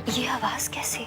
ये आवाज कैसी?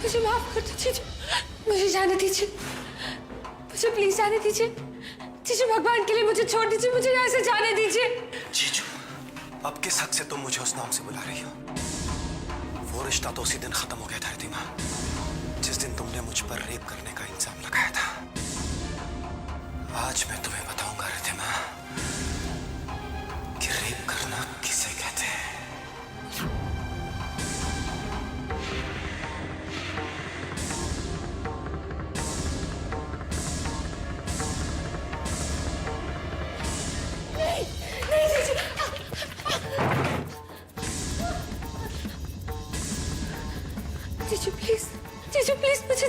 मुझे माफ कर दीजिए, मुझे जाने दीजिए, मुझे प्लीज जाने दीजिए। जीजू भगवान के लिए मुझे छोड़ दीजिए, मुझे यहाँ से जाने दीजिए। जीजू, अब किस हक से तुम मुझे उस नाम से बुला रही हो? वो रिश्ता तो उसी दिन खत्म हो गया था रिद्धिमा, जिस दिन तुमने मुझ पर रेप करने का इल्जाम लगाया था। आज मैं तुम्हें बताऊंगा रिद्धिमा कि रेप करना किस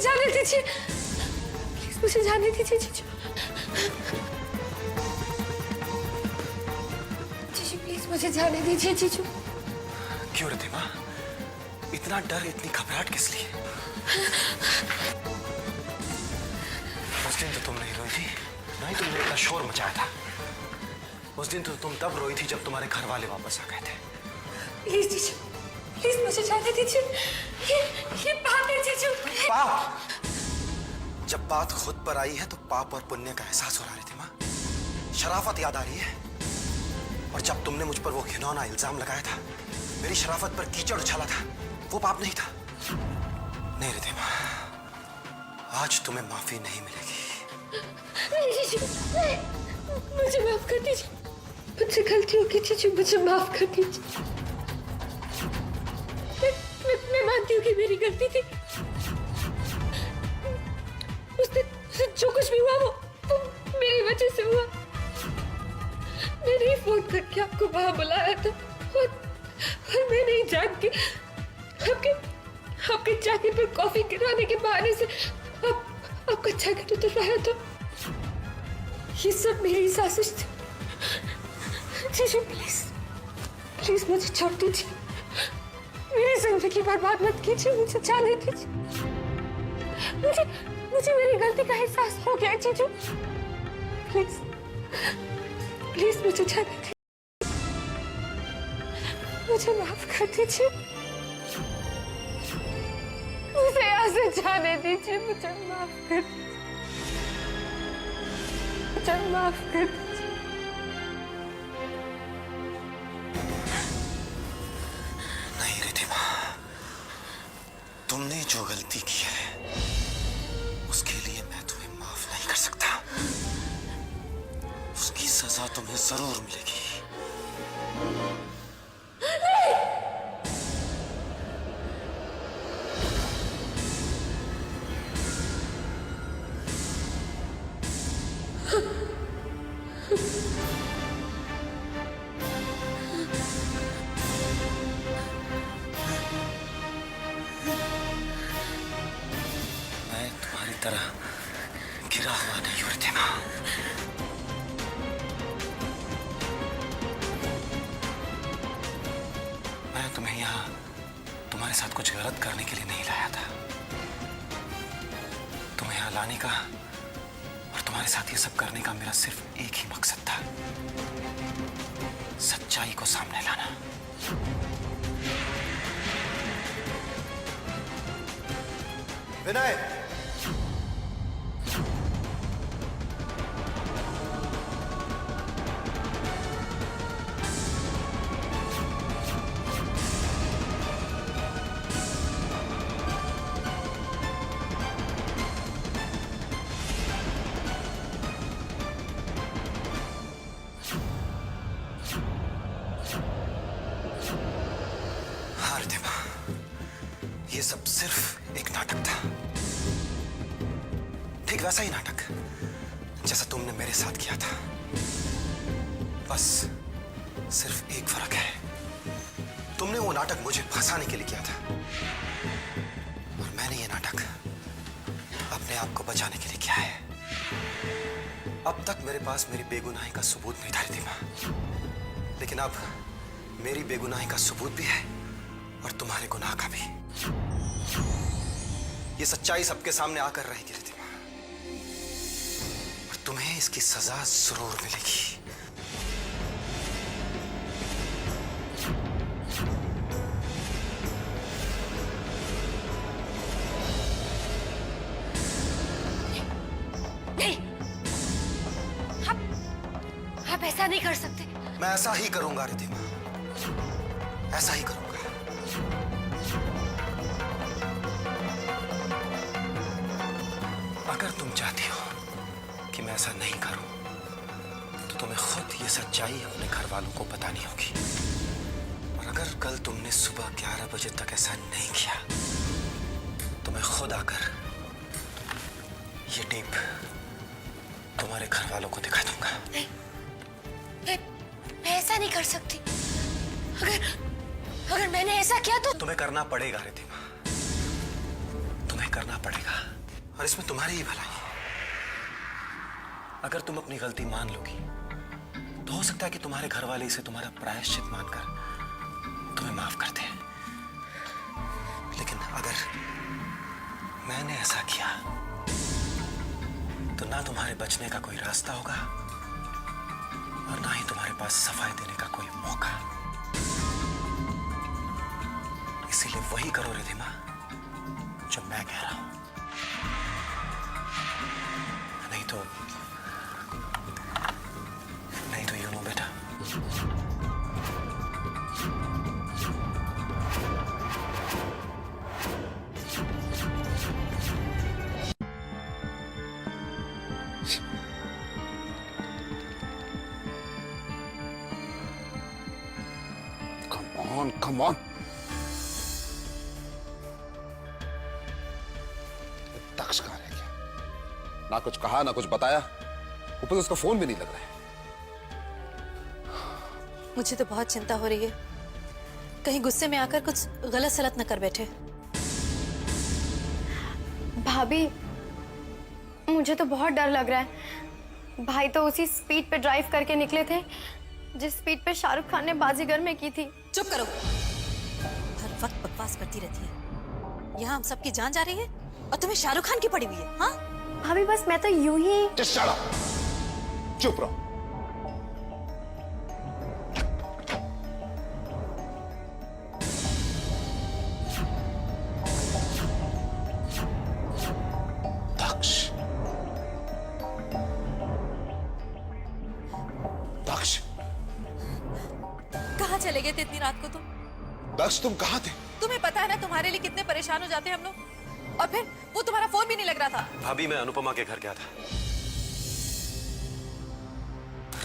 जाने दीजिए, प्लीज मुझे जाने दीजिए जीजू। जीजू प्लीज मुझे जाने दीजिए जीजू। क्यों रिद्धिमा, इतना डर, इतनी घबराहट किस लिए? उस दिन तो तुम नहीं रोई थी, ना ही तुमने इतना शोर मचाया था। उस दिन तो तुम तब रोई थी जब तुम्हारे घर वाले वापस आ गए थे। प्लीज जीजू, प्लीज मुझे जाने दीजिए। ये पाप है जीजू। पाप? जब बात खुद पर आई है तो पाप और पुण्य का एहसास हो रहा है रिद्धिमा। शराफत याद आ रही है। और जब तुमने मुझ पर वो घिनौना इल्जाम लगाया था, मेरी शराफत पर कीचड़ उछाला था, वो पाप नहीं था। नहीं रिद्धिमा, आज तुम्हें माफी नहीं मिलेगी। नहीं जीजू, नहीं, मुझे माफ कर दीजिए। मुझसे गलती हो गई जीजू, मुझे माफ कर दीजिए। मैं मानती हूँ कि मेरी गलती थी। उस दिन जो कुछ भी हुआ वो मेरी वजह से हुआ। मैंने ही फोन करके आपको वहां बुलाया था और मैंने ही जान के आपके जैकेट पर कॉफी गिराने के बहाने से आपका जैकेट उतरवाया था। ये सब मेरी साजिश थी। जीजू प्लीज, प्लीज मुझे छोड़ दीजिए। मेरी जिंदगी बर्बाद मत कीजिए, मुझे जाने दीजिए। मुझे मेरी गलती का एहसास हो गया जीजू। प्लीज प्लीज मुझे जाने दीजिए, मुझे माफ कर दीजिए। मुझे यहाँ से जाने दीजिए, मुझे माफ कर दीजिए, मुझे माफ कर दीजिए। नहीं रिद्धिमा, तुमने जो गलती की है उसके लिए मैं तुम्हें माफ नहीं कर सकता। उसकी सजा तुम्हें जरूर मिलेगी। मैं तुम्हारी तरह गिरा हुआ नहीं हूं रिद्धिमा। मैं तुम्हें यहाँ तुम्हारे साथ कुछ गलत करने के लिए नहीं लाया था। तुम्हें यहाँ लाने का और तुम्हारे साथ ये सब करने का मेरा सिर्फ एक ही मकसद था, सच्चाई को सामने लाना। विनय, हाँ रिद्धिमा, ये सब सिर्फ एक नाटक था। ठीक वैसा ही नाटक जैसा तुमने मेरे साथ किया था। बस सिर्फ एक फर्क है, तुमने वो नाटक मुझे फंसाने के लिए किया था और मैंने ये नाटक अपने आप को बचाने के लिए किया है। अब तक मेरे पास मेरी बेगुनाही का सबूत नहीं था रिद्धिमा, लेकिन अब मेरी बेगुनाही का सबूत भी है और तुम्हारे गुनाह का भी। ये सच्चाई सबके सामने आकर रहेगी रिद्धिमा, और तुम्हें इसकी सजा जरूर मिलेगी। नहीं, आप ऐसा नहीं कर सकते। मैं ऐसा ही करूंगा रिद्धिमा, ऐसा ही करूंगा। अगर तुम चाहती हो कि मैं ऐसा नहीं करूं, तो तुम्हें खुद ये सच्चाई अपने घर वालों को बतानी होगी। और अगर कल तुमने सुबह 11 बजे तक ऐसा नहीं किया, तो मैं खुद आकर ये टेप तुम्हारे घर वालों को दिखा दूंगा। नहीं, मैं ऐसा नहीं कर सकती। अगर मैंने ऐसा किया तो तुम्हें करना पड़ेगा रिद्धिमा, तुम्हें करना पड़ेगा। और इसमें तुम्हारी ही भलाई है। अगर तुम अपनी गलती मान लोगी तो हो सकता है कि तुम्हारे घर वाले इसे तुम्हारा प्रायश्चित मानकर तुम्हें माफ कर दें। लेकिन अगर मैंने ऐसा किया तो ना तुम्हारे बचने का कोई रास्ता होगा और ना ही तुम्हारे पास सफाई देने का कोई मौका। इसीलिए वही करो रिधिमा जो मैं कह रहा हूं, नहीं तो यू नो बेटा। Come on. दक्ष कहाँ रह गया? ना कुछ कहा ना कुछ बताया, ऊपर से उसका फोन भी नहीं लग रहा है। मुझे तो बहुत चिंता हो रही है, कहीं गुस्से में आकर कुछ गलत सलत न कर बैठे। भाभी, मुझे तो बहुत डर लग रहा है। भाई तो उसी स्पीड पे ड्राइव करके निकले थे जिस स्पीड पे शाहरुख खान ने बाजीगर में की थी। चुप करो, हर वक्त बकवास करती रहती है। यहाँ हम सबकी जान जा रही है और तुम्हें शाहरुख खान की पड़ी हुई है। हाँ भाभी, बस मैं तो यूं ही। Just shut up. चुप रहो। दक्ष, दक्ष, कहाँ चले गए थे इतनी रात को तुम? दक्ष तुम कहाँ थे? तुम्हें पता है ना तुम्हारे लिए कितने परेशान हो जाते हैं हम लोग। और फिर वो तुम्हारा फोन भी नहीं लग रहा था। भाभी, मैं अनुपमा के घर गया था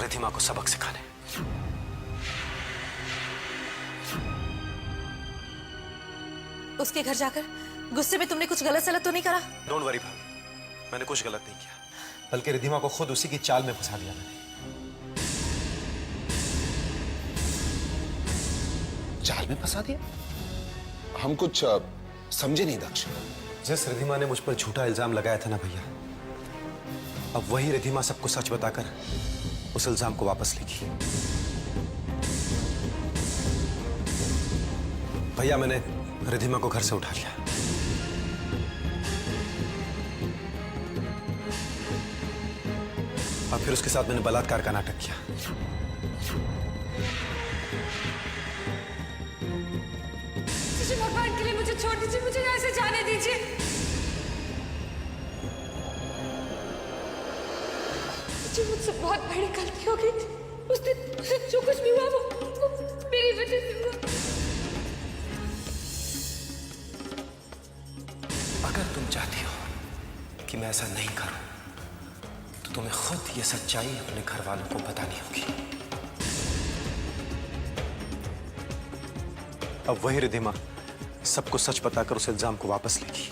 रिधिमा को सबक सिखाने। उसके घर जाकर गुस्से में तुमने कुछ गलत सलत तो नहीं करा? डोंट वरी भाभी, मैंने कुछ गलत नहीं किया, बल्कि रिधिमा को खुद उसी की चाल में फंसा दिया मैंने। चाल में फंसा दिया? हम कुछ समझे नहीं दक्ष। जिस रिधिमा ने मुझ पर झूठा इल्जाम लगाया था ना भैया, अब वही रिधिमा सबको सच बताकर उस इल्जाम को वापस लेगी। भैया, मैंने रिधिमा को घर से उठा लिया। और फिर उसके साथ मैंने बलात्कार का नाटक किया। भगवान के लिए मुझे छोड़ दीजिए, मुझे यहाँ से जाने दीजिए। मुझे मुझसे बहुत बड़ी गलती हो गई थी। उस दिन जो कुछ भी हुआ वो मेरी वजह से हुआ। अगर तुम चाहती हो कि मैं ऐसा नहीं करूं, तो तुम्हें खुद ये सच्चाई अपने घर वालों को बतानी होगी। अब वही रिधिमा सबको सच बताकर उस इल्जाम को वापस लेगी।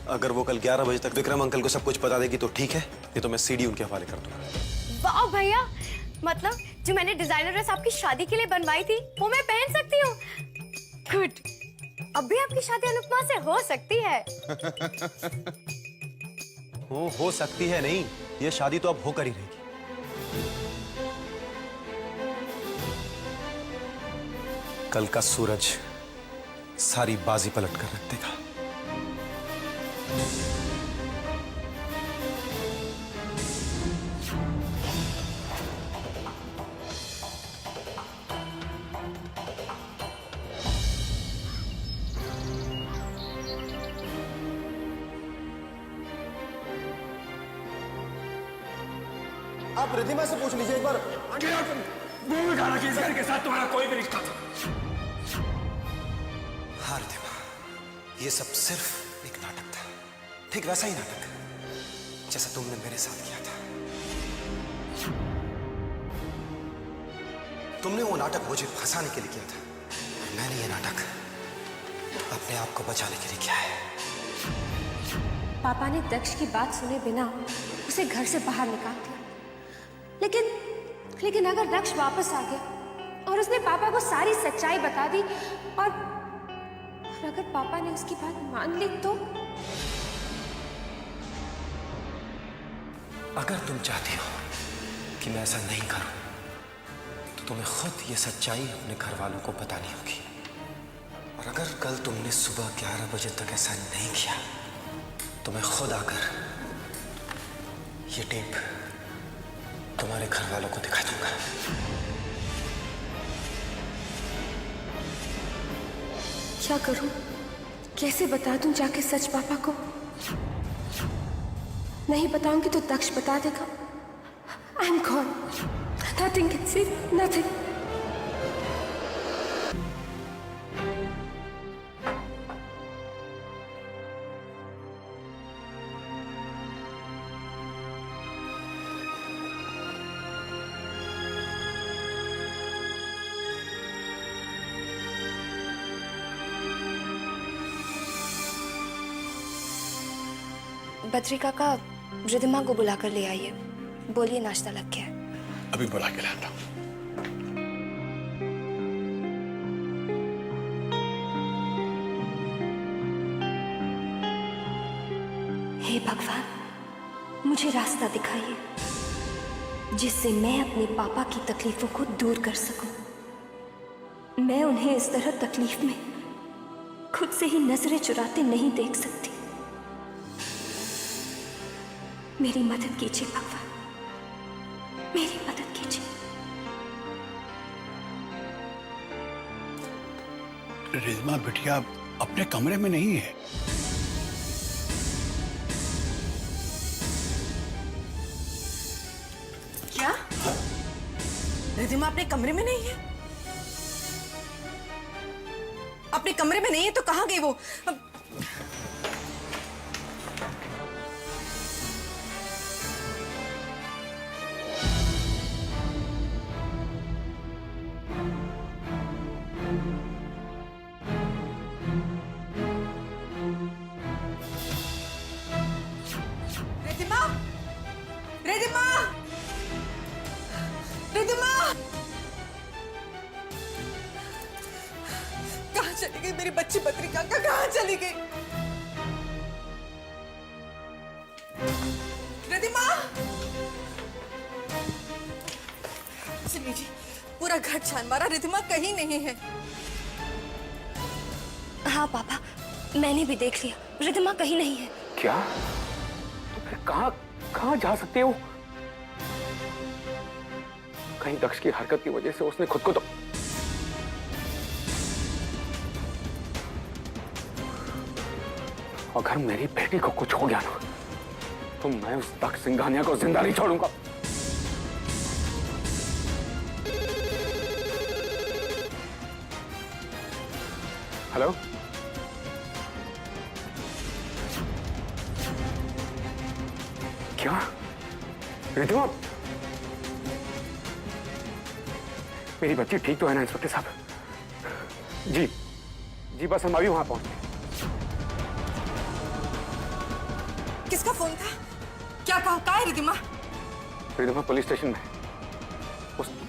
अगर वो कल 11 बजे तक विक्रम अंकल को सब कुछ बता देगी तो ठीक है, नहीं तो मैं सीडी उनके हवाले कर दूंगा। वाह भैया, मतलब जो मैंने डिजाइनर ड्रेस आपकी शादी के लिए बनवाई थी वो मैं पहन सकती हूँ। गुड, अब भी आपकी शादी अनुपमा से हो सकती है। हो सकती है नहीं, ये शादी तो अब होकर ही रहेगी। कल का सूरज सारी बाजी पलट कर रख देगा। आप रिधिमा से पूछ लीजिए एक बार। मुंह में खाना कि इस घर के साथ तुम्हारा कोई भी रिश्ता था। हाँ रिधिमा, ये सब सिर्फ एक नाटक था, ठीक वैसा ही नाटक जैसा तुमने मेरे साथ किया था। तुमने वो नाटक मुझे फंसाने के लिए किया था, मैंने ये नाटक अपने आप को बचाने के लिए किया है। पापा ने दक्ष की बात सुने बिना उसे घर से बाहर निकाल दिया। लेकिन अगर दक्ष वापस आ गया और उसने पापा को सारी सच्चाई बता दी और अगर पापा ने उसकी बात मान ली तो अगर तुम चाहती हो कि मैं ऐसा नहीं करूं, तो तुम्हें खुद ये सच्चाई अपने घर वालों को बतानी होगी। और अगर कल तुमने सुबह 11 बजे तक ऐसा नहीं किया, तो मैं खुद आकर ये टेप तुम्हारे घर वालों को दिखा दूंगा। क्या करूं? कैसे बता दूं जाके सच पापा को? नहीं बताऊंगी तो दक्ष बता देगा। I am gone, nothing can save, nothing. Badri काका रिद्धिमा को बुलाकर ले आइए, बोलिए नाश्ता लग गया है। अभी बुला के लाता हूं। हे भगवान, मुझे रास्ता दिखाइए जिससे मैं अपने पापा की तकलीफों को दूर कर सकूं। मैं उन्हें इस तरह तकलीफ में खुद से ही नजरें चुराते नहीं देख सकती। मेरी मदद कीजिए भगवान, मेरी मदद कीजिए। रिद्धिमा बिटिया अपने कमरे में नहीं है। क्या? रिद्धिमा अपने कमरे में नहीं है? अपने कमरे में नहीं है तो कहाँ गई वो? रिद्धिमा! रिद्धिमा! कहाँ चली गई मेरी बच्ची बद्री काका? कहाँ चली गई? रिद्धिमा! सुनिए जी, पूरा घर छान मारा, रिद्धिमा कहीं नहीं है। हाँ पापा, मैंने भी देख लिया, रिद्धिमा कहीं नहीं है। क्या? तो फिर कहाँ जा सकते हो? कहीं दक्ष की हरकत की वजह से उसने खुद को तो अगर मेरी बेटी को कुछ हो गया ना, तो मैं उस दक्ष सिंघानिया को जिंदा नहीं छोड़ूंगा। हेलो, क्या? रिद्धिमा, मेरी बच्ची ठीक तो है ना इंस्पेक्टर साहब? जी जी, बस हम अभी वहां पहुंच गए। किसका फोन था? क्या कहा? कहाँ है रिद्धिमा? रिद्धिमा पुलिस स्टेशन में।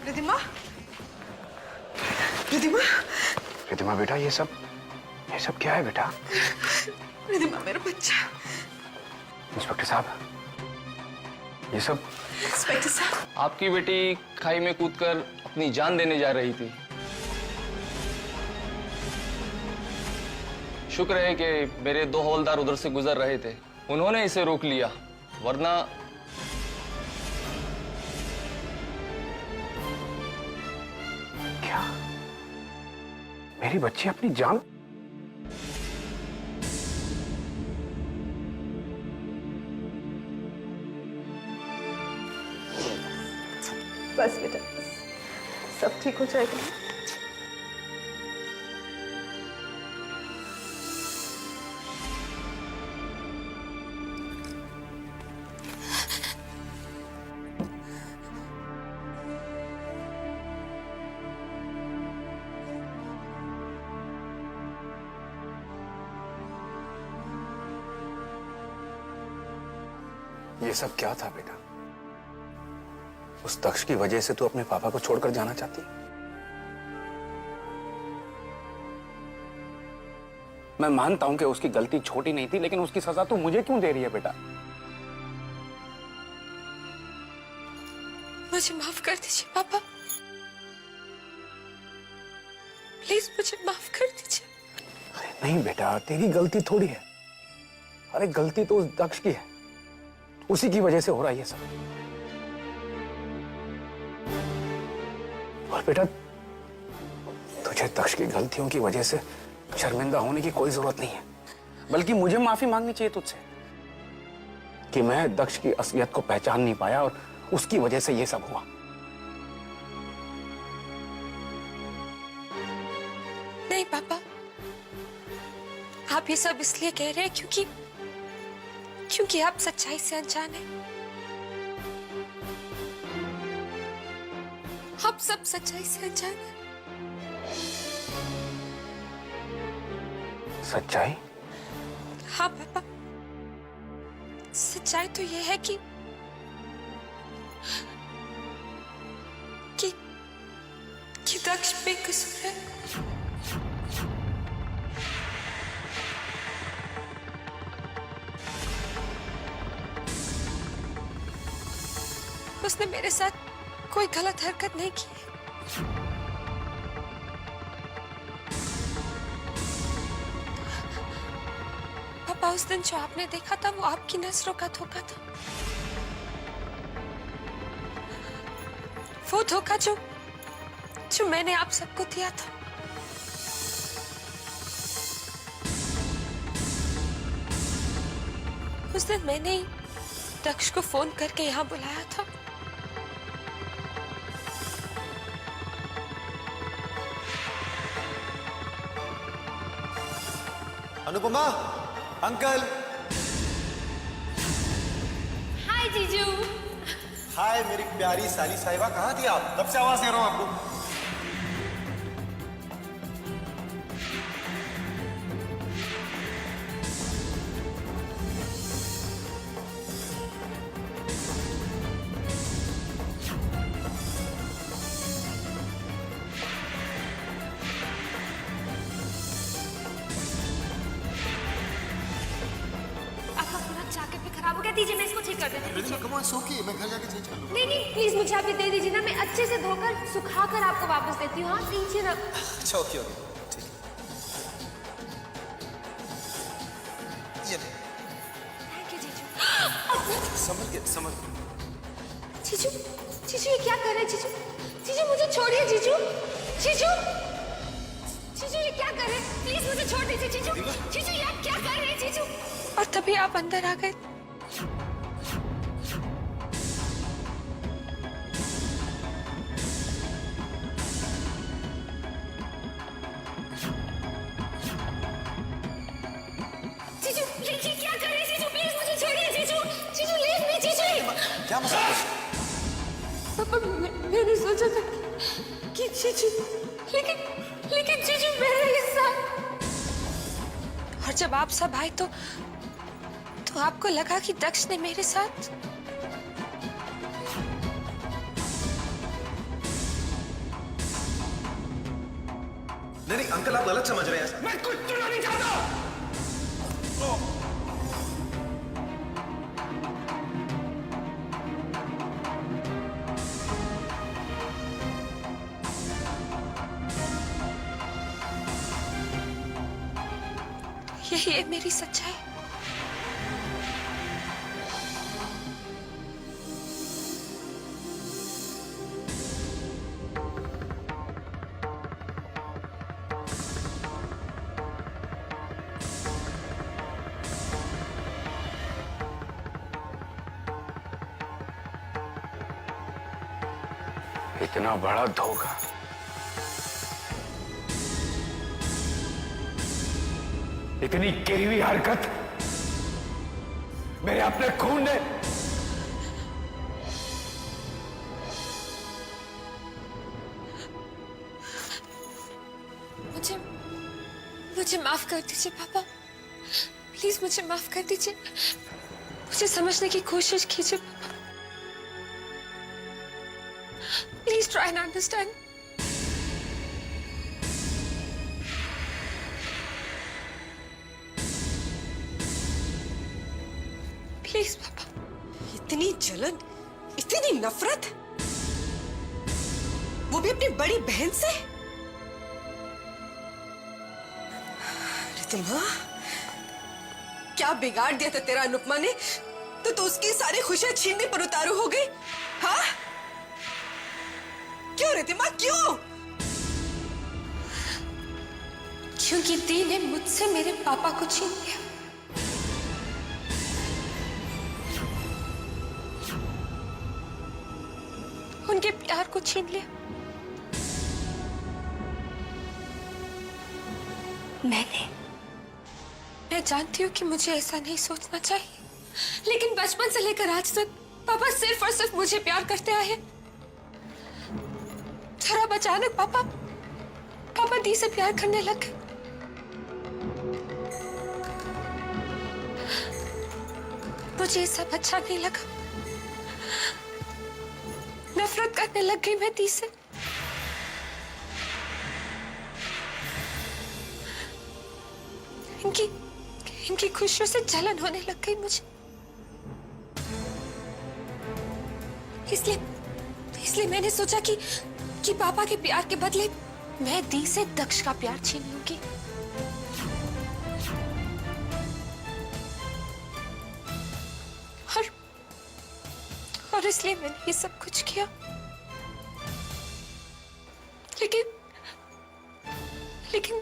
रिद्धिमा? रिद्धिमा? रिद्धिमा बेटा, ये सब क्या है बेटा? रिद्धिमा मेरा बच्चा। इंस्पेक्टर साहब, ये सब? इंस्पेक्टर साहब, आपकी बेटी खाई में कूदकर अपनी जान देने जा रही थी। शुक्र है कि मेरे 2 हवलदार उधर से गुजर रहे थे, उन्होंने इसे रोक लिया, वरना क्या? मेरी बच्ची अपनी जान? बस बेटा, सब ठीक हो जाएगा। ये सब क्या था बेटा? उस दक्ष की वजह से तू अपने पापा को छोड़कर जाना चाहती? मैं मानता हूं कि उसकी गलती छोटी नहीं थी, लेकिन उसकी सजा तू मुझे क्यों दे रही है बेटा? मुझे माफ कर दीजिए पापा, प्लीज मुझे माफ कर दीजिए। अरे नहीं बेटा, तेरी गलती थोड़ी है। अरे गलती तो उस दक्ष की है, उसी की वजह से हो रहा है ये सब। और बेटा तुझे दक्ष की गलतियों की वजह से शर्मिंदा होने की कोई जरूरत नहीं है, बल्कि मुझे माफी मांगनी चाहिए तुझसे कि मैं दक्ष की असलियत को पहचान नहीं पाया और उसकी वजह से ये सब हुआ। नहीं पापा, आप ये सब इसलिए कह रहे हैं क्योंकि आप सच्चाई से अनजान हैं। आप सब सच्चाई से अनजान हैं। सच्चाई? हाँ पापा, सच्चाई तो ये है कि दक्ष बेकसूर है। उसने मेरे साथ कोई गलत हरकत नहीं की है। पापा, उस दिन जो आपने देखा था वो आपकी नजरों का धोखा था। वो धोखा जो मैंने आप सबको दिया था। उस दिन मैंने ही दक्ष को फोन करके यहाँ बुलाया था। अनुपमा, अंकल। हाय जीजू। हाय मेरी प्यारी साली साहिबा, कहाँ थी आप? कब से आवाज दे रहा हूँ आपको। खराब हो गया, दीजिए मैं इसको ठीक कर देती हूँ। कम ऑन, सोकी, मैं घर जाके चेंज कर लूँगा। नहीं प्लीज मुझे आप ये दे दीजिए ना, मैं अच्छे से धोकर सुखा कर आपको वापस देती हूँ। हाँ नीचे रख। अच्छा ओके ठीक है। ये ले। थैंक यू जीजू। संभल। जीजू ये क्या कर रहे हैं जीजू? जीजू मुझे छोड़िए जीजू। जीजू ये क्या कर रहे हैं? प्लीज मुझे छोड़ दीजिए जीजू। जीजू ये आप क्या कर रहे हैं जीजू? और तभी आप अंदर आ गए। जीजू ये क्या कर रहे हैं जीजू? प्लीज मुझे छोड़िए जीजू। जीजू लीव मी जीजू। क्या मसला? पापा मैंने सोचा था कि जीजू, लेकिन जीजू मेरा हिस्सा। और जब आप सब आए तो आपको लगा कि दक्ष ने मेरे साथ। नहीं अंकल, आप गलत समझ रहे हैं। मैं कुछ सुनना नहीं चाहता। यही है मेरी सच्चाई। इतना बड़ा धोखा, इतनी गिरी हुई हरकत मेरे अपने खून ने। मुझे माफ कर दीजिए पापा, प्लीज मुझे माफ कर दीजिए। मुझे समझने की कोशिश कीजिए पापा। Please try and understand. Please पापा। इतनी जलन, इतनी नफरत, भी अपनी बड़ी बहन से? रितिमा, क्या बिगाड़ दिया था तेरा अनुपमा ने? तो उसकी सारी खुशियां छीनने पर उतारू हो गई। हाँ, क्यों रितिमा, क्यों? क्योंकि दी ने मुझसे मेरे पापा को छीन लिया। उनके प्यार को छीन लिया। मैं जानती हूँ कि मुझे ऐसा नहीं सोचना चाहिए, लेकिन बचपन से लेकर आज तक पापा सिर्फ और सिर्फ मुझे प्यार करते आए। फिर अब अचानक पापा दी से प्यार करने लग गए। मुझे ये सब अच्छा नहीं लगा। नफरत करने लग गई मैं दी से। इनकी खुशियों से जलन होने लग गई मुझे। इसलिए मैंने सोचा कि पापा के प्यार के बदले मैं दी से दक्ष का प्यार छीन लूंगी। और इसलिए मैंने ये सब कुछ किया। लेकिन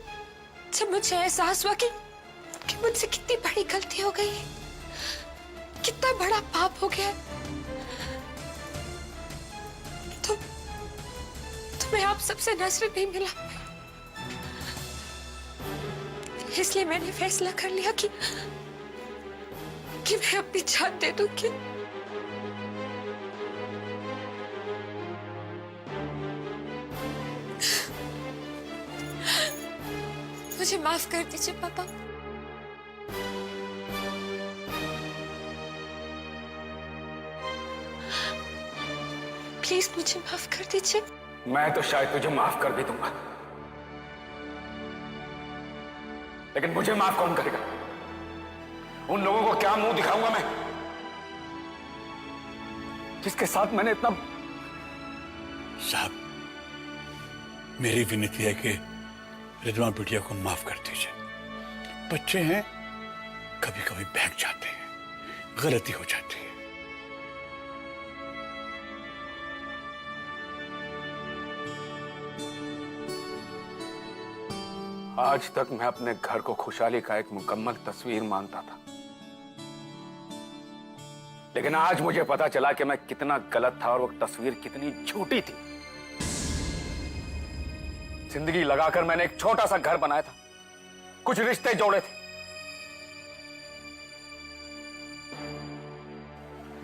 जब मुझे एहसास हुआ कि मुझसे कितनी बड़ी गलती हो गई है, कितना बड़ा पाप हो गया, तो मैं आप सबसे नजरें नहीं मिला पाई। इसलिए मैंने फैसला कर लिया कि मैं अपनी जान दे दूंगी। मुझे माफ कर दीजिए पापा। प्लीज मुझे माफ कर दीजिए। मैं तो शायद तुझे माफ कर भी दूंगा, लेकिन मुझे माफ कौन करेगा? उन लोगों को क्या मुंह दिखाऊंगा मैं, जिसके साथ मैंने इतना। साहब, मेरी विनती है कि रिद्मा बिटिया को माफ कर दीजिए। बच्चे हैं, कभी कभी बहक जाते हैं, गलती हो जाती है। आज तक मैं अपने घर को खुशहाली का एक मुकम्मल तस्वीर मानता था, लेकिन आज मुझे पता चला कि मैं कितना गलत था और वो तस्वीर कितनी झूठी थी। जिंदगी लगाकर मैंने एक छोटा सा घर बनाया था, कुछ रिश्ते जोड़े थे,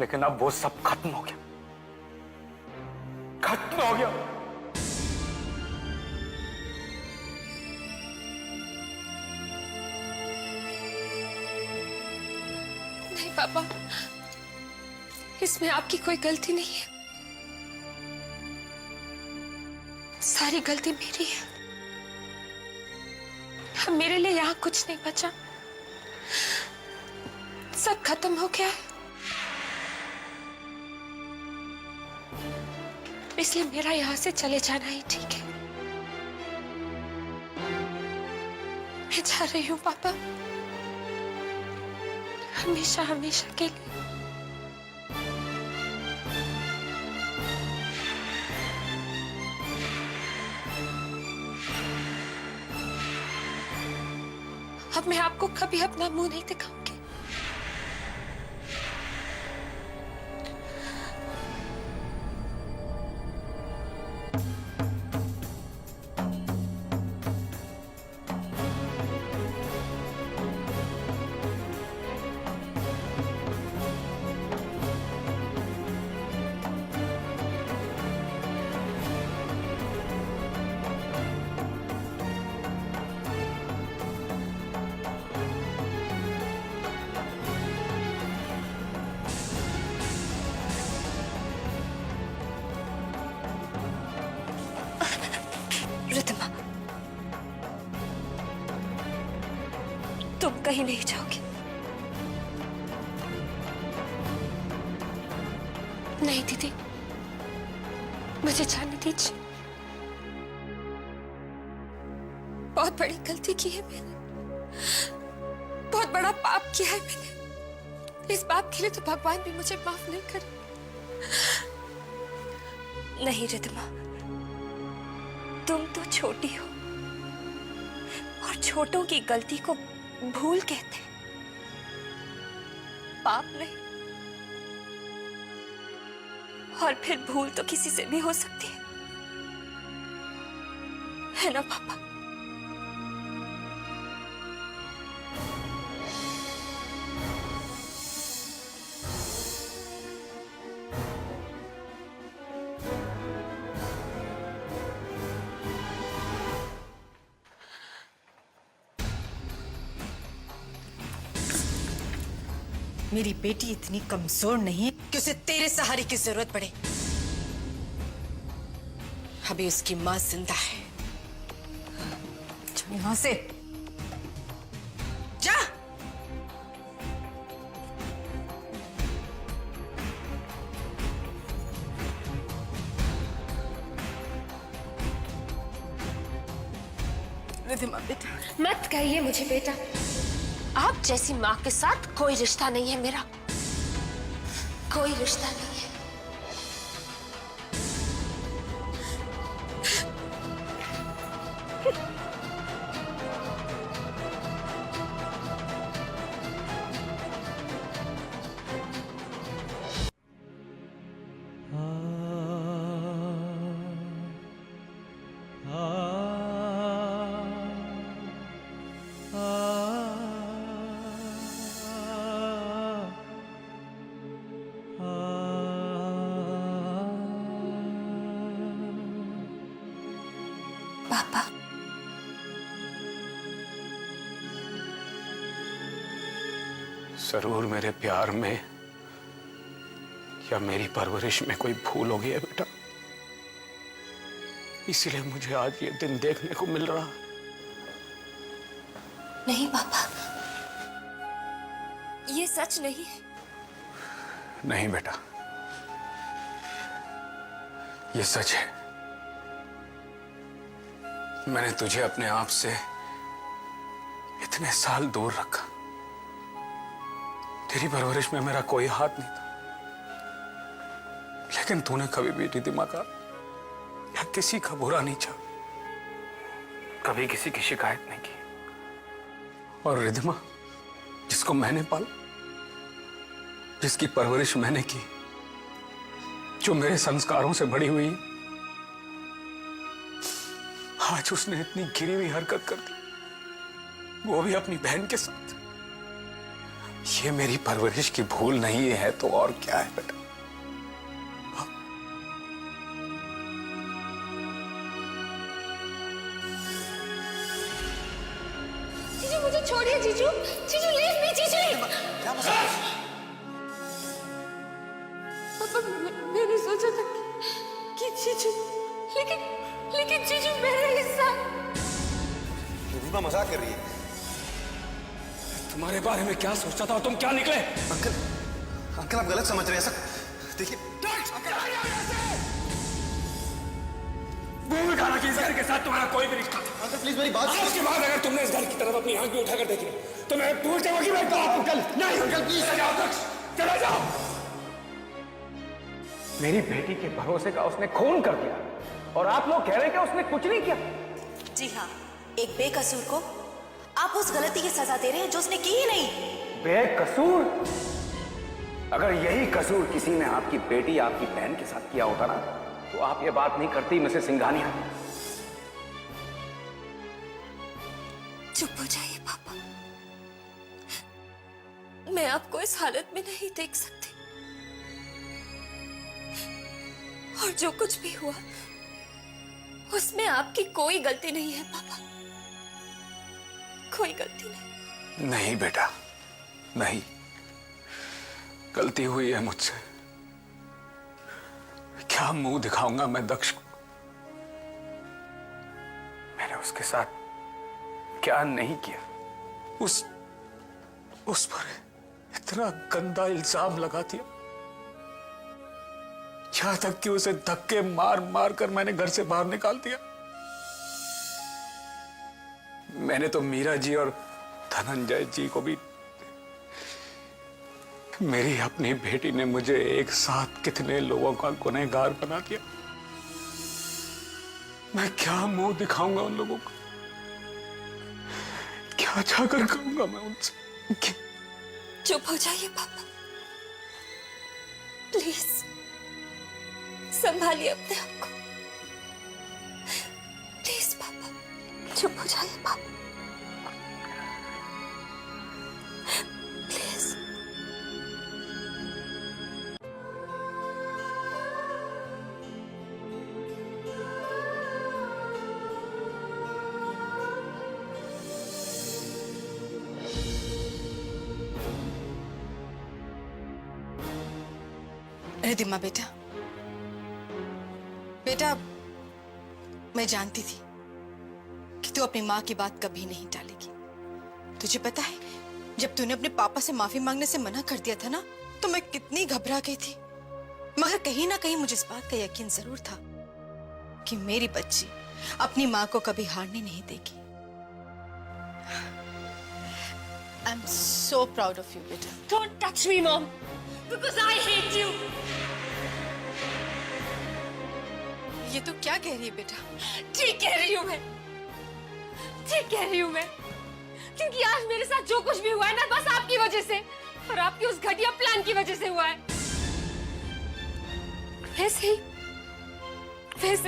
लेकिन अब वो सब खत्म हो गया, खत्म हो गया। नहीं पापा, इसमें आपकी कोई गलती नहीं है। सारी गलती मेरी है। अब मेरे लिए यहाँ कुछ नहीं बचा, सब खत्म हो गया है। इसलिए मेरा यहाँ से चले जाना ही ठीक है। मैं जा रही हूँ पापा, हमेशा हमेशा के लिए। अब मैं आपको कभी अपना मुंह नहीं दिखाऊंगी। रिद्मा, तुम कहीं नहीं जाओगे। नहीं दीदी, मुझे जाने दीजिए। बहुत बड़ी गलती की है मैंने, बहुत बड़ा पाप किया है मैंने। इस पाप के लिए तो भगवान भी मुझे माफ नहीं करे। नहीं रिद्धिमा, तुम तो छोटी हो और छोटों की गलती को भूल कहते हैं, पाप नहीं। और फिर भूल तो किसी से भी हो सकती है ना पापा? मेरी बेटी इतनी कमजोर नहीं है कि उसे तेरे सहारे की जरूरत पड़े। अभी उसकी मां जिंदा है। चल यहां से जा। रिद्धिमा बेटा। मत कहिए मुझे बेटा, आप जैसी माँ के साथ कोई रिश्ता नहीं है मेरा, कोई रिश्ता नहीं है। पापा, जरूर मेरे प्यार में या मेरी परवरिश में कोई भूल हो गई है बेटा, इसीलिए मुझे आज ये दिन देखने को मिल रहा है। नहीं पापा, ये सच नहीं है। नहीं बेटा, ये सच है। मैंने तुझे अपने आप से इतने साल दूर रखा, तेरी परवरिश में मेरा कोई हाथ नहीं था, लेकिन तूने कभी भी रिद्धिमा का या किसी का बुरा नहीं चाहा, कभी किसी की शिकायत नहीं की। और रिद्धिमा जिसको मैंने पाला, जिसकी परवरिश मैंने की, जो मेरे संस्कारों से बड़ी हुई, आज उसने इतनी गिरी हुई हरकत कर दी, वो भी अपनी बहन के साथ। ये मेरी परवरिश की भूल नहीं है तो और क्या है बेटा? जीजू मुझे छोड़िए, जीजू जीजू लीव मी, जीजू। क्या मसला है? पापा, मैंने सोचा था कि जीजू, लेकिन जीजू मेरा हिस्सा। रिद्धिमा मजाक कर रही है। तुम्हारे बारे में क्या सोचा था और तुम क्या निकले? अंकल आप गलत समझ रहे हैं। ऐसा देखिए, भूल खाना कि इस घर के साथ तुम्हारा कोई भी रिश्ता था। अंकल प्लीज मेरी बात आज के बाद अगर तुमने इस घर की तरफ अपनी आंख भी उठाकर देखी तो मैं भूल जाऊंगी। मैं अंकल नहीं, अंकल प्लीज चले जाओ। मेरी बेटी के भरोसे का उसने खून कर दिया और आप लोग कह रहे हैं कि उसने कुछ नहीं किया। जी हाँ, एक बेकसूर को आप उस गलती की सजा दे रहे हैं जो उसने की ही नहीं। बेकसूर? अगर यही कसूर किसी ने आपकी बेटी, आपकी बहन के साथ किया होता ना, तो आप ये बात नहीं करती मिसेस सिंघानिया। चुप हो जाइए पापा, मैं आपको इस हालत में नहीं देख सकती। और जो कुछ भी हुआ उसमें आपकी कोई गलती नहीं है पापा, कोई गलती नहीं। नहीं बेटा, नहीं, गलती हुई है मुझसे। क्या मुंह दिखाऊंगा मैं दक्ष को? मैंने उसके साथ क्या नहीं किया? उस पर इतना गंदा इल्जाम लगा दिया, यहां तक कि उसे धक्के मार मार कर मैंने घर से बाहर निकाल दिया। मैंने तो मीरा जी और धनंजय जी को भी, मेरी अपनी बेटी ने मुझे एक साथ कितने लोगों का गुनहगार बना दिया। मैं क्या मुंह दिखाऊंगा उन लोगों को, क्या जाकर कहूंगा मैं उनसे? चुप हो जाइए पापा, प्लीज संभालिए अपने आप को। प्लीज पापा, चुप हो जाइए पापा, प्लीज। रिद्धिमा बेटा, बेटा मैं जानती थी कि तू अपनी माँ की बात कभी नहीं टालेगी। तुझे पता है, जब तूने अपने पापा से माफी मांगने से मना कर दिया था ना, तो मैं कितनी घबरा गई थी। मगर कहीं ना कहीं मुझे इस बात का यकीन जरूर था कि मेरी बच्ची अपनी माँ को कभी हारने नहीं देगी। I am so proud of you बेटा। Don't touch me, Mom, because I hate you. ये तू क्या कह रही है बेटा? ठीक कह रही हूँ मैं, ठीक कह रही हूँ मैं, क्योंकि आज मेरे साथ जो कुछ भी हुआ है ना, बस आपकी वजह से और आपके उस घटिया प्लान की वजह से हुआ है। वैसे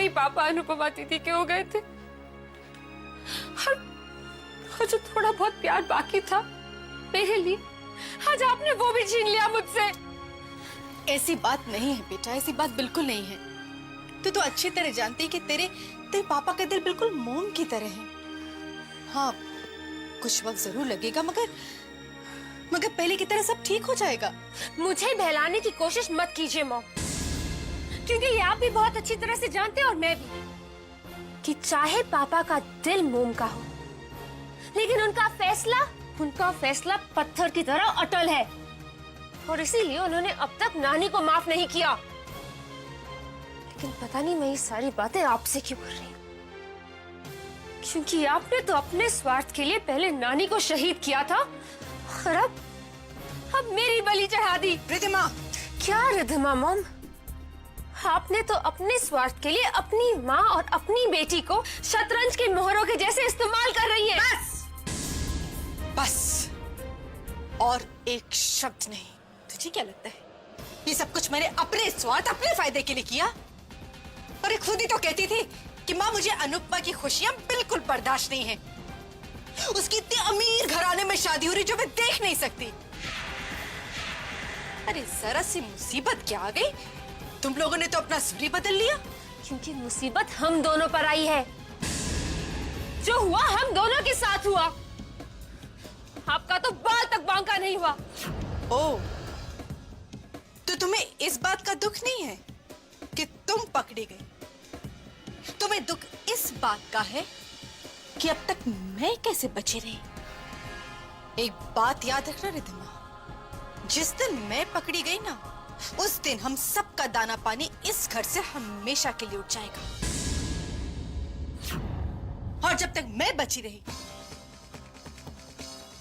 ही पापा अनुपमा दीदी के हो गए थे, और जो थोड़ा बहुत प्यार बाकी था मेरे लिए, आज आपने वो भी छीन लिया मुझसे। ऐसी बात नहीं है बेटा, ऐसी बात बिल्कुल नहीं है। तू तो अच्छी तरह जानती है कि तेरे पापा का दिल बिल्कुल मोम की तरह है। हाँ, कुछ वक्त जरूर लगेगा, मगर पहले की तरह सब ठीक हो जाएगा। मुझे बहलाने की कोशिश मत कीजिए मॉम, क्योंकि ये आप भी बहुत अच्छी तरह से जानते हैं और मैं भी, कि चाहे पापा का दिल मोम का हो, लेकिन उनका फैसला पत्थर की तरह अटल है, और इसीलिए उन्होंने अब तक नानी को माफ नहीं किया। लेकिन पता नहीं मैं ये सारी बातें आपसे क्यों कर रही हूँ, क्योंकि आपने तो अपने स्वार्थ के लिए पहले नानी को शहीद किया था, और अब मेरी बलि चढ़ा दी। रिद्धिमा! क्या रिद्धिमा मॉम? आपने तो अपने स्वार्थ के लिए अपनी माँ और अपनी बेटी को शतरंज के मोहरों के जैसे इस्तेमाल कर रही है। बस और एक शब्द नहीं। तुझे क्या लगता है ये सब कुछ मैंने अपने स्वार्थ, अपने फायदे के लिए किया? और ये खुद ही तो कहती थी कि माँ, मुझे अनुपमा की खुशियां बिल्कुल बर्दाश्त नहीं है। उसकी इतनी अमीर घराने में शादी हो रही जो मैं देख नहीं सकती। अरे जरा सी मुसीबत क्या आ गई, तुम लोगों ने तो अपना सुरी बदल लिया। क्योंकि मुसीबत हम दोनों पर आई है, जो हुआ हम दोनों के साथ हुआ। आपका तो बाल तक बांका नहीं हुआ। ओ, तो तुम्हें इस बात का दुख नहीं है कि तुम पकड़ी गई? तुम्हें दुख इस बात का है कि अब तक मैं कैसे बची रही? एक बात याद रखना रिद्धिमा, जिस दिन मैं पकड़ी गई ना, उस दिन हम सबका दाना पानी इस घर से हमेशा के लिए उठ जाएगा। और जब तक मैं बची रही,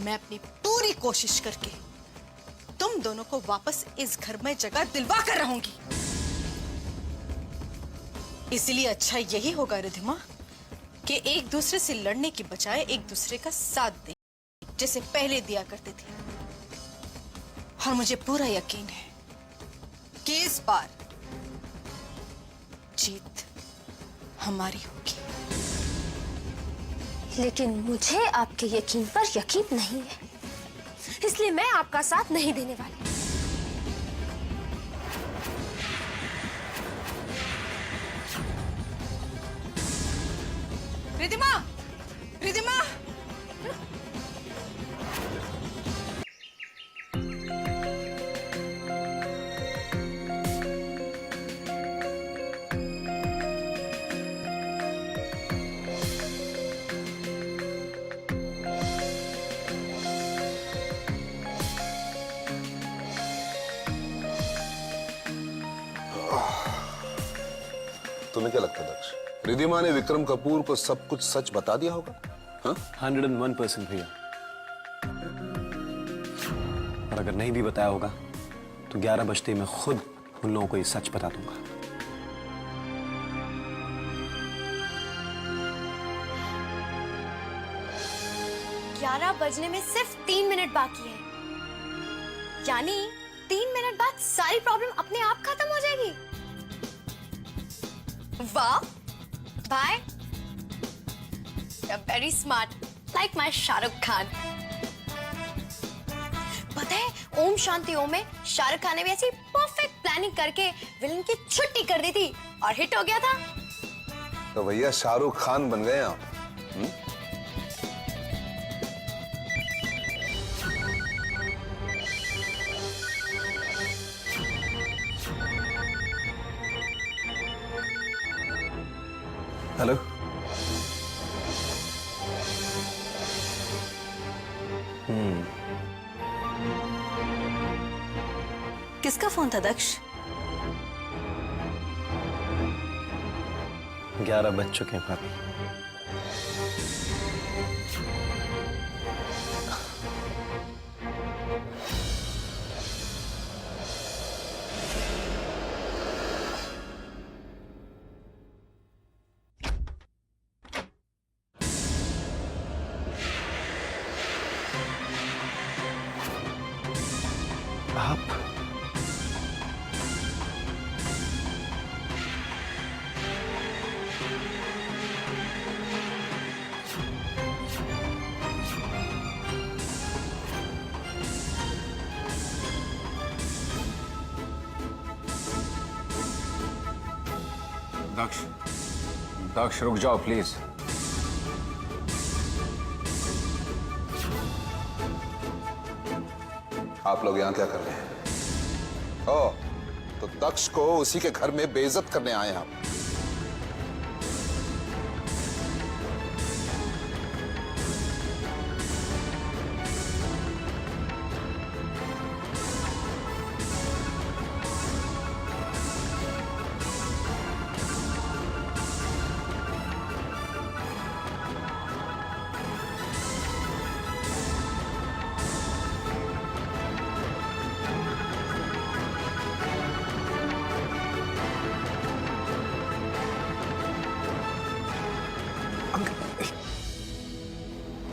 मैं अपनी पूरी कोशिश करके तुम दोनों को वापस इस घर में जगह दिलवा कर रहूंगी। इसलिए अच्छा यही होगा रिद्धिमा कि एक दूसरे से लड़ने की बजाय एक दूसरे का साथ दें, जैसे पहले दिया करते थे। और मुझे पूरा यकीन है कि इस बार जीत हमारी होगी। लेकिन मुझे आपके यकीन पर यकीन नहीं है, इसलिए मैं आपका साथ नहीं देने वाली। रिद्धिमा! रिद्धिमा! तुम्हें क्या लगता है दक्ष, रिद्धिमा ने विक्रम कपूर को सब कुछ सच बता दिया होगा? हाँ? 101% भैया। और अगर नहीं भी बताया होगा तो 11 बजते ही मैं खुद उन लोगों को ये सच बता दूंगा। ग्यारह बजने में सिर्फ 3 मिनट बाकी है, यानी 3 मिनट बाद सारी प्रॉब्लम अपने आप खत्म हो जाएगी। वाह भाई, very smart, like my Shahrukh Khan. पता है ओम शांति ओम में शाहरुख खान ने भी ऐसी परफेक्ट प्लानिंग करके विलन की छुट्टी कर दी थी और हिट हो गया था। तो भैया शाहरुख खान बन गए आप। हेलो। किसका फोन था दक्ष? 11 बज चुके हैं भाभी। आप दक्ष, दक्ष रुक जाओ प्लीज। आप लोग यहाँ क्या कर रहे हैं? ओ, तो दक्ष को उसी के घर में बेइज्जत करने आए हैं आप।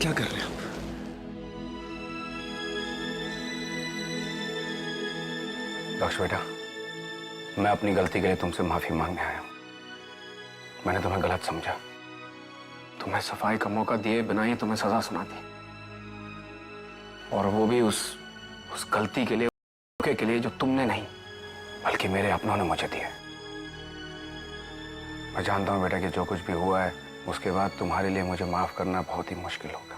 क्या कर रहे हैं आप? दक्ष बेटा, मैं अपनी गलती के लिए तुमसे माफी मांगने आया हूं। मैंने तुम्हें गलत समझा, तुम्हें सफाई का मौका दिए बिना ही तुम्हें सजा सुना दी, और वो भी उस गलती के लिए जो तुमने नहीं बल्कि मेरे अपनों ने मुझे दिया। मैं जानता हूं बेटा कि जो कुछ भी हुआ है उसके बाद तुम्हारे लिए मुझे माफ करना बहुत ही मुश्किल होगा,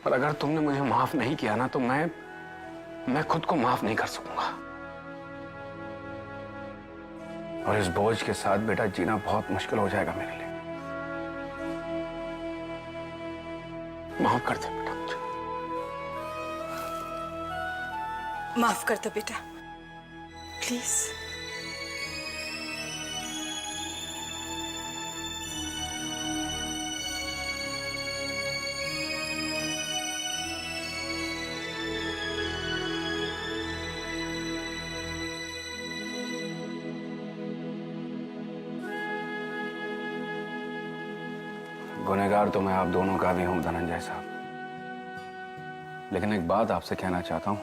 पर अगर तुमने मुझे माफ नहीं किया ना तो मैं खुद को माफ नहीं कर सकूंगा, और इस बोझ के साथ बेटा जीना बहुत मुश्किल हो जाएगा मेरे लिए। माफ कर दे बेटा मुझे। माफ कर दो बेटा, प्लीज। गुनहगार तो मैं आप दोनों का भी हूं धनंजय साहब, लेकिन एक बात आपसे कहना चाहता हूं,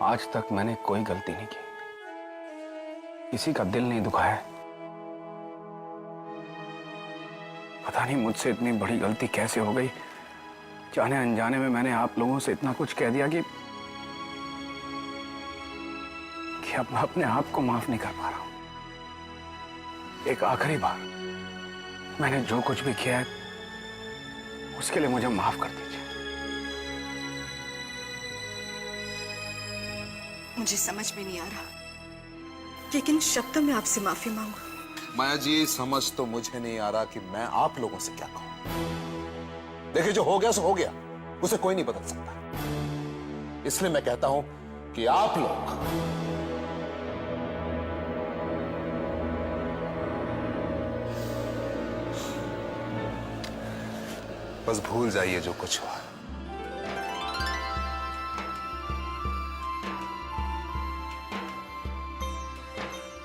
आज तक मैंने कोई गलती नहीं की, किसी का दिल नहीं दुखाया। पता नहीं मुझसे इतनी बड़ी गलती कैसे हो गई, जाने अनजाने में मैंने आप लोगों से इतना कुछ कह दिया कि अब मैं अपने आप को माफ नहीं कर पा रहा हूं। एक आखिरी बार, मैंने जो कुछ भी किया है उसके लिए मुझे माफ कर दीजिए। मुझे समझ में नहीं आ रहा कि किन शब्दों में आपसे माफी मांगू। माया जी, समझ तो मुझे नहीं आ रहा कि मैं आप लोगों से क्या कहूं। देखिए, जो हो गया सो हो गया, उसे कोई नहीं बदल सकता। इसलिए मैं कहता हूं कि आप लोग बस भूल जाइए जो कुछ हुआ।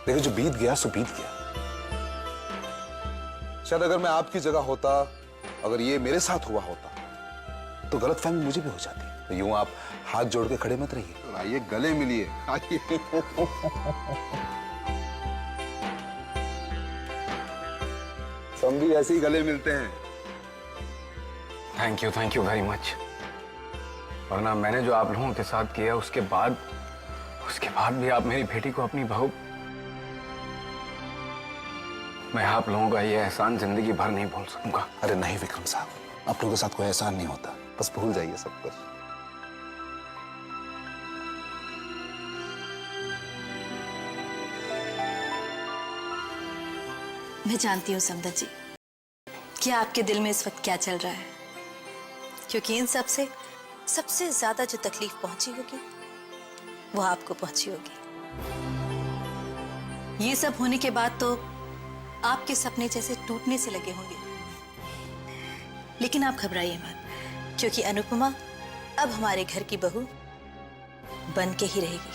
देखिए, जो बीत गया सो बीत गया। शायद अगर मैं आपकी जगह होता, अगर ये मेरे साथ हुआ होता, तो गलतफहमी मुझे भी हो जाती। तो यूं आप हाथ जोड़ के खड़े मत रहिए, तो आइए गले मिलिए, आइए। हम भी ऐसे ही गले मिलते हैं। Thank you very much. वरना मैंने जो आप लोगों के साथ किया उसके बाद भी आप मेरी बेटी को अपनी बहू, मैं आप लोगों का ये एहसान जिंदगी भर नहीं भूल सकूंगा। अरे नहीं विक्रम साहब, आप लोगों के साथ कोई एहसान नहीं होता, बस भूल जाइए सब कुछ। मैं जानती हूँ समदन जी कि आपके दिल में इस वक्त क्या चल रहा है, क्योंकि इन सब से सबसे ज्यादा जो तकलीफ पहुंची होगी वो आपको पहुंची होगी। ये सब होने के बाद तो आपके सपने जैसे टूटने से लगे होंगे, लेकिन आप घबराइए मत, क्योंकि अनुपमा अब हमारे घर की बहू बन के ही रहेगी।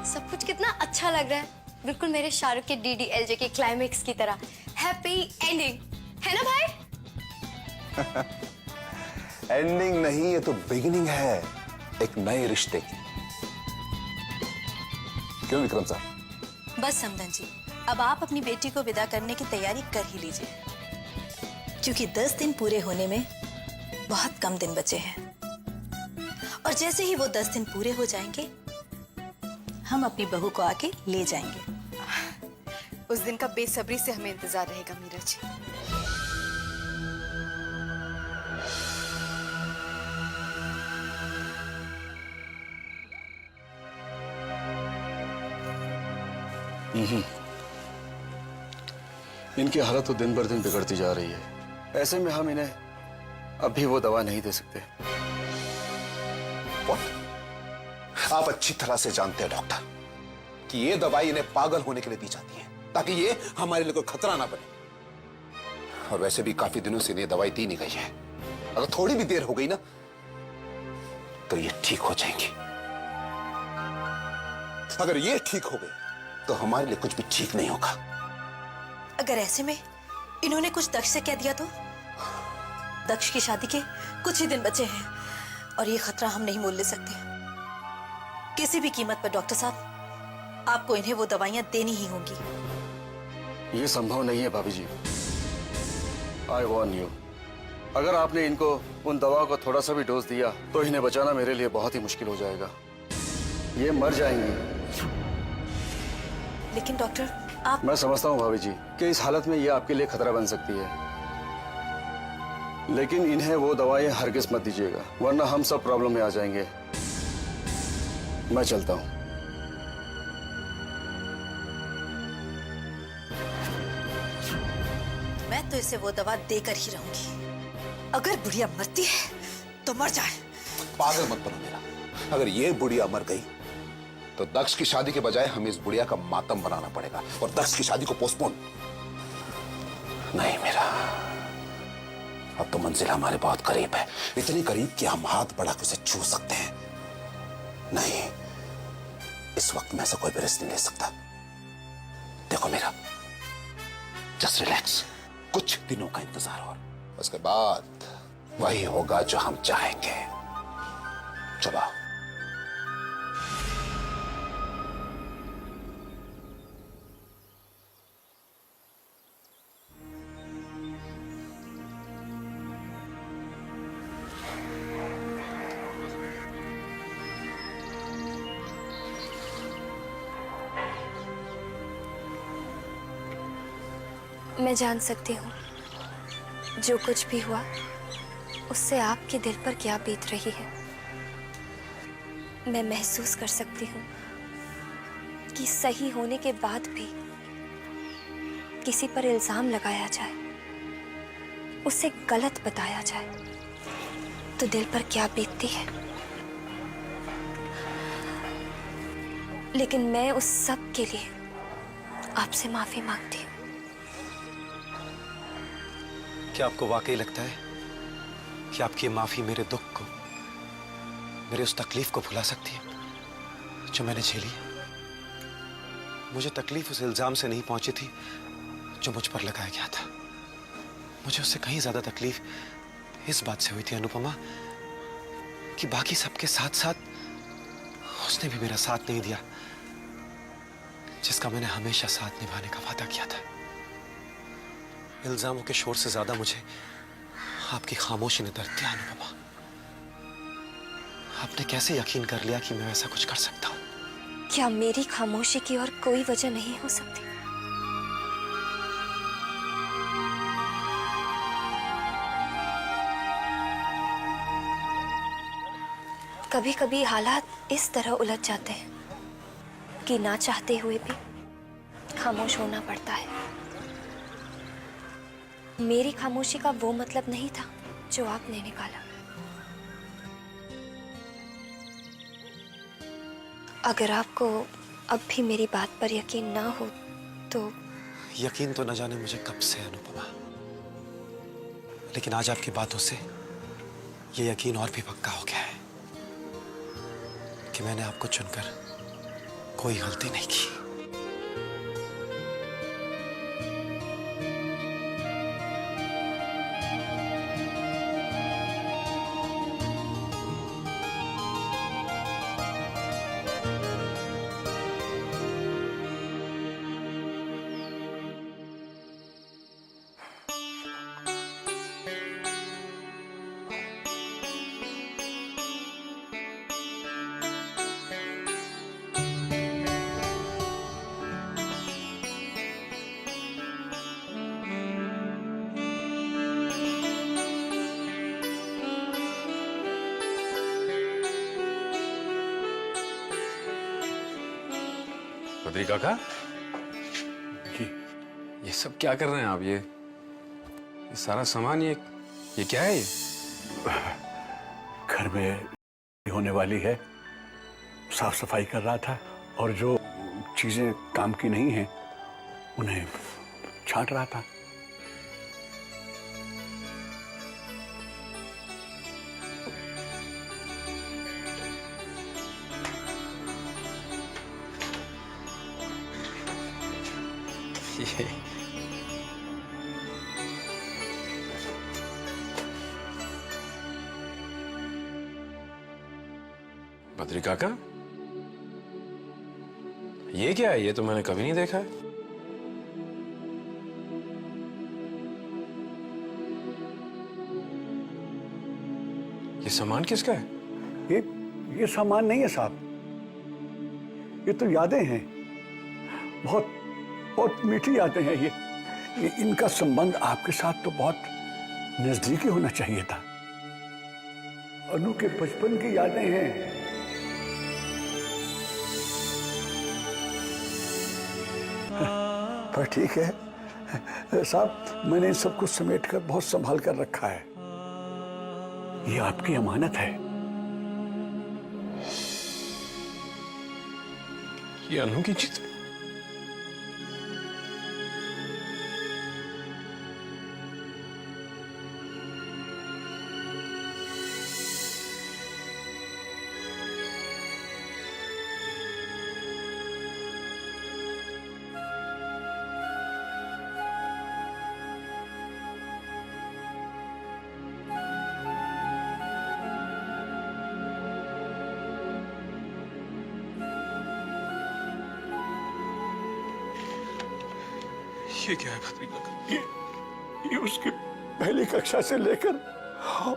सब कुछ कितना अच्छा लग रहा है, बिल्कुल मेरे शाहरुख के DDLJ के क्लाइमेक्स की तरह। हैप्पी एंडिंग है ना भाई? एंडिंग नहीं, ये तो बिगिनिंग है एक नए रिश्ते की। क्यों विक्रम साहब? बस समदन जी, अब आप अपनी बेटी को विदा करने की तैयारी कर ही लीजिए, क्योंकि 10 दिन पूरे होने में बहुत कम दिन बचे हैं। और जैसे ही वो 10 दिन पूरे हो जाएंगे, हम अपनी बहू को आके ले जाएंगे। उस दिन का बेसब्री से हमें इंतजार रहेगा मीरा जी। इनकी हालत तो दिन बर दिन बिगड़ती जा रही है। ऐसे में हम इन्हें अभी वो दवा नहीं दे सकते। आप अच्छी तरह से जानते हैं डॉक्टर कि ये दवाई इन्हें पागल होने के लिए दी जाती है, ताकि ये हमारे लिए कोई खतरा ना बने। और वैसे भी काफी दिनों से इन्हें दवाई दी नहीं गई है। अगर थोड़ी भी देर हो गई ना तो ये ठीक हो जाएंगी। अगर ये ठीक हो गई तो हमारे लिए कुछ भी ठीक नहीं होगा। अगर ऐसे में इन्होंने कुछ दक्ष से कह दिया तो? दक्ष की शादी के कुछ ही दिन बचे हैं और ये खतरा हम नहीं मोल ले सकते। किसी भी कीमत पर डॉक्टर साहब, आपको इन्हें वो दवाइयां देनी ही होंगी। ये संभव नहीं है भाभी जी। आई वॉर्न यू, अगर आपने इनको उन दवाओं को थोड़ा सा भी डोज दिया तो इन्हें बचाना मेरे लिए बहुत ही मुश्किल हो जाएगा। ये मर जाएंगी। लेकिन डॉक्टर आप... मैं समझता हूँ भाभी जी कि इस हालत में ये आपके लिए खतरा बन सकती है, लेकिन इन्हें वो दवाएं हरगिज मत दीजिएगा, वरना हम सब प्रॉब्लम में आ जाएंगे। मैं चलता हूँ। मैं तो इसे वो दवा देकर ही रहूंगी। अगर बुढ़िया मरती है तो मर जाए। पागल मत बनो मेरा। अगर ये बुढ़िया मर गई तो दक्ष की शादी के बजाय हमें इस बुढ़िया का मातम बनाना पड़ेगा और दक्ष की शादी को पोस्टपोन। नहीं मेरा, अब तो मंजिल हमारे बहुत करीब है, इतनी करीब कि हम हाथ बढ़ा के उसे छू सकते हैं। नहीं, इस वक्त मैं ऐसा कोई भी रिस्क नहीं ले सकता। देखो मेरा, जस्ट रिलैक्स, कुछ दिनों का इंतजार और उसके बाद वही होगा जो हम चाहेंगे। चलो आओ। मैं जान सकती हूँ जो कुछ भी हुआ उससे आपके दिल पर क्या बीत रही है। मैं महसूस कर सकती हूँ कि सही होने के बाद भी किसी पर इल्जाम लगाया जाए, उसे गलत बताया जाए तो दिल पर क्या बीतती है। लेकिन मैं उस सब के लिए आपसे माफी मांगती हूँ। क्या आपको वाकई लगता है कि आपकी ये माफी मेरे दुख को, मेरे उस तकलीफ को भुला सकती है जो मैंने झेली है? मुझे तकलीफ उस इल्जाम से नहीं पहुंची थी जो मुझ पर लगाया गया था। मुझे उससे कहीं ज्यादा तकलीफ इस बात से हुई थी अनुपमा कि बाकी सबके साथ साथ उसने भी मेरा साथ नहीं दिया जिसका मैंने हमेशा साथ निभाने का वादा किया था। इल्जामों के शोर से ज्यादा मुझे आपकी खामोशी ने दर्द दिया अनुपमा। आपने कैसे यकीन कर लिया कि मैं ऐसा कुछ कर सकता हूं? क्या मेरी खामोशी की और कोई वजह नहीं हो सकती? कभी कभी हालात इस तरह उलझ जाते हैं कि ना चाहते हुए भी खामोश होना पड़ता है। मेरी खामोशी का वो मतलब नहीं था जो आपने निकाला। अगर आपको अब भी मेरी बात पर यकीन ना हो तो यकीन तो न जाने मुझे कब से है अनुपमा, लेकिन आज आपकी बातों से ये यकीन और भी पक्का हो गया है कि मैंने आपको चुनकर कोई गलती नहीं की। बद्री काका, जी ये सब क्या कर रहे हैं आप? ये सारा सामान, ये क्या है? ये घर में होने वाली है, साफ सफाई कर रहा था और जो चीजें काम की नहीं हैं उन्हें छांट रहा था। बद्री काका, ये क्या है? ये तो मैंने कभी नहीं देखा है। ये सामान किसका है? ये सामान नहीं है साहब, ये तो यादें हैं, बहुत बहुत मीठी यादें हैं। ये इनका संबंध आपके साथ तो बहुत नजदीकी होना चाहिए था। अनु के बचपन की यादें हैं। पर ठीक है साहब, मैंने इन सब कुछ समेट कर बहुत संभाल कर रखा है। ये आपकी अमानत है। ये अनु की चीज? ये क्या है बद्री काका? ये उसकी पहली कक्षा से लेकर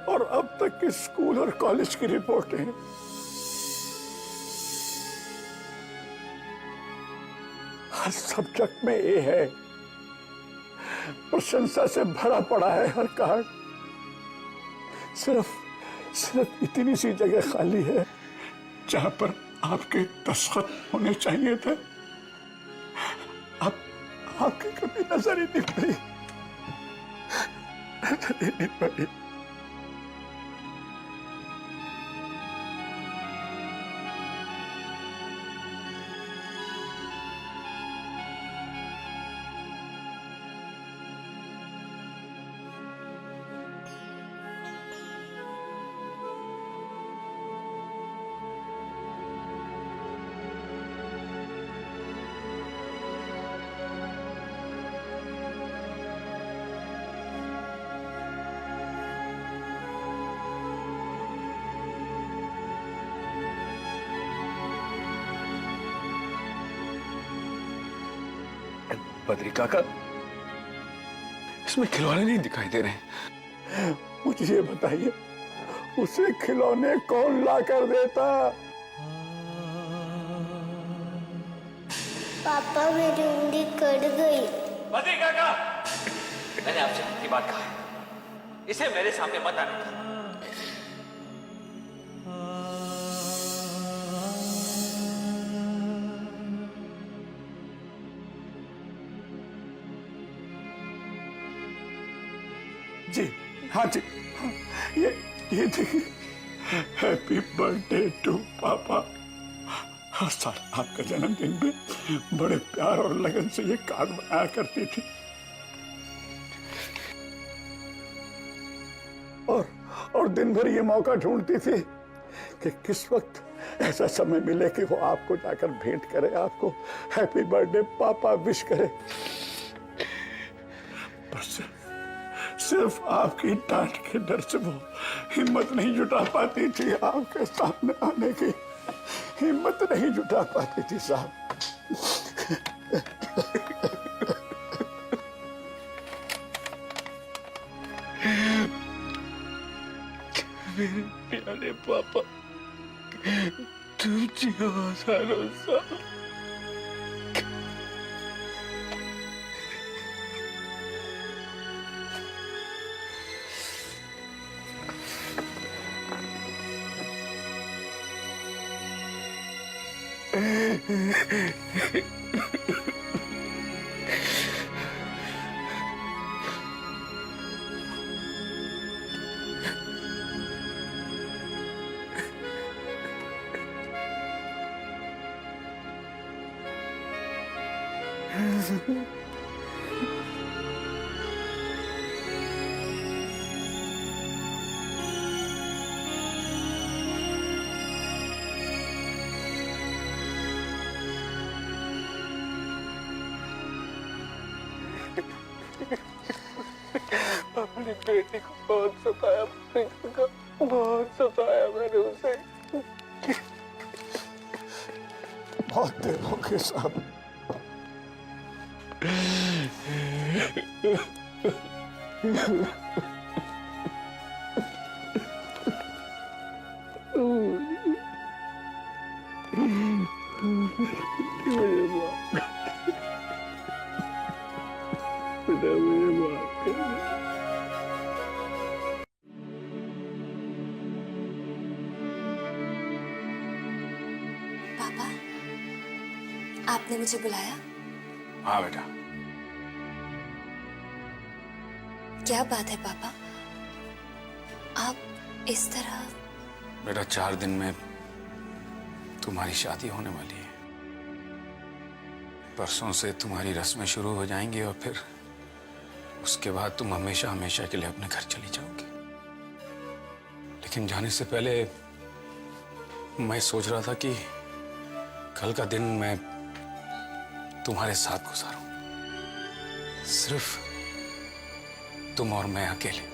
और अब तक के स्कूल और कॉलेज की रिपोर्टें हैं। हर सब्जेक्ट में ए है, प्रशंसा से भरा पड़ा है हर कार्ड। सिर्फ इतनी सी जगह खाली है जहां पर आपके दस्तखत होने चाहिए थे। आपकी कभी नजर ही नहीं पड़ी, नजर ही नहीं पड़ी। बद्री काका, इसमें खिलौने नहीं दिखाई दे रहे। मुझे ये बताइए, उसे खिलौने कौन ला कर देता? पापा मेरी उंगली कट गई। बद्री काका, मैंने आपसे की बात कहा है, इसे मेरे सामने मत आने दो। जी हाँ जी, ये देखिए, हैप्पी बर्थडे टू पापा। हर साल आपका जन्मदिन पे बड़े प्यार और लगन से ये कार्ड बनाया करती थी, और दिन भर ये मौका ढूंढती थी कि किस वक्त ऐसा समय मिले कि वो आपको जाकर भेंट करे, आपको हैप्पी बर्थडे पापा विश करे। बस सिर्फ आपकी डांट के डर से वो हिम्मत नहीं जुटा पाती थी, आपके सामने आने की हिम्मत नहीं जुटा पाती थी साहब। मेरे प्यारे पापा, तुम जियो हजारों साल। अपनी बेटी को बहुत सताया, बहुत सताया मैंने उसे। बहुत देर हो गई साहब। पापा, आपने मुझे बुलाया? हाँ बेटा। क्या बात है पापा, आप इस तरह? बेटा 4 दिन में तुम्हारी शादी होने वाली है। परसों से तुम्हारी रस्में शुरू हो जाएंगी और फिर उसके बाद तुम हमेशा हमेशा के लिए अपने घर चली जाओगी। लेकिन जाने से पहले मैं सोच रहा था कि कल का दिन मैं तुम्हारे साथ गुजारूं, सिर्फ तुम और मैं अकेले।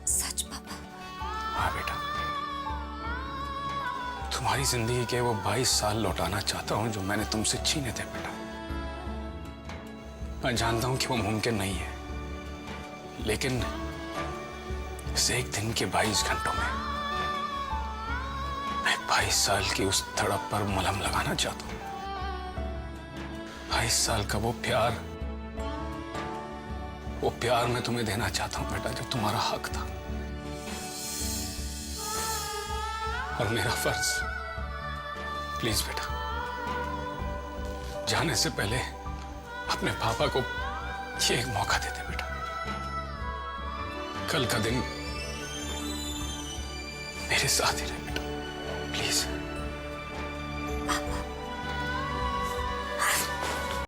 सच पापा? हाँ बेटा, तुम्हारी जिंदगी के वो 22 साल लौटाना चाहता हूं जो मैंने तुमसे छीने थे बेटा। मैं जानता हूं कि वो मुमकिन नहीं है, लेकिन इस एक दिन के 22 घंटों में मैं 22 साल की उस धड़प पर मलहम लगाना चाहता हूं। 22 साल का वो प्यार मैं तुम्हें देना चाहता हूं बेटा, जो तुम्हारा हक था। और मेरा फर्ज, प्लीज बेटा, जाने से पहले अपने पापा को ये एक मौका दे दे बेटा। कल का दिन मेरे साथ ही रहे बेटा, प्लीज।